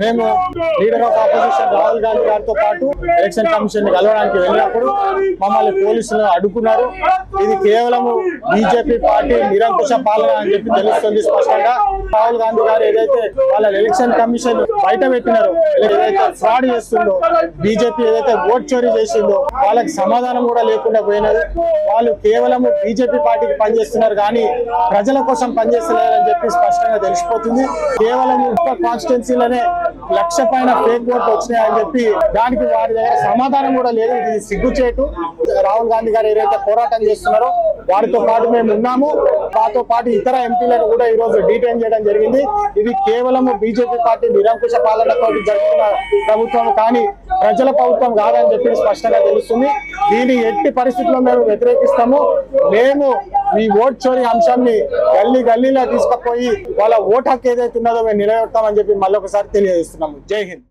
మేము leader of opposition Rahul Gandhi గారితో పాటు ఎలక్షన్ కమిషన్ ని కలవడానికి వెళ్ళినప్పుడు మమ్మల్ని పోలీసులు అడ్డుకున్నారు. ఇది కేవలం బీజేపీ పార్టీ నిరంకుశ పాలన అని చెప్పి తెలుస్తుంది స్పష్టంగా. రాహుల్ గాంధీ గారు ఏదైతే వాళ్ళ ఎలక్షన్ కమిషన్ బయట పెట్టినారో, ఏదైతే ఫ్రాడ్ చేస్తుందో, బీజేపీ ఏదైతే ఓట్ చోరీ చేసిందో వాళ్ళకి సమాధానం కూడా లేకుండా పోయినది. వాళ్ళు కేవలం బీజేపీ పార్టీకి పనిచేస్తున్నారు కానీ ప్రజల కోసం పనిచేస్తున్నారని చెప్పి స్పష్టంగా తెలిసిపోతుంది. కేవలం కాన్స్టిట్యున్సీలోనే 1,00,000 పైన ఫేక్ ఓట్లు వచ్చినాయని చెప్పి దానికి వారి దగ్గర సమాధానం కూడా లేదు. ఇది సిగ్గుచేటు. రాహుల్ గాంధీ గారు ఏదైతే పోరాటం చేస్తున్నారో వారితో పాటు మేము ఉన్నాము. మాతో పాటు ఇతర ఎంపీలను కూడా ఈ రోజు డీటైన్ చేయడం జరిగింది. ఇది కేవలం బీజేపీ పార్టీ నిరంకుశ పాలనతో జరుగుతున్న ప్రభుత్వం కానీ ప్రజల ప్రభుత్వం కాదని చెప్పి స్పష్టంగా తెలుస్తుంది. దీని ఎట్టి పరిస్థితుల్లో మేము వ్యతిరేకిస్తాము. మేము ఈ ఓట్ చోరీ అంశాన్ని గల్లీలో తీసుకుపోయి వాళ్ళ ఓటు హక్కు ఏదైతే ఉన్నదో మేము నిలబెడతామని చెప్పి మళ్ళీ ఒకసారి తెలియజేస్తున్నాము. జై హింద్.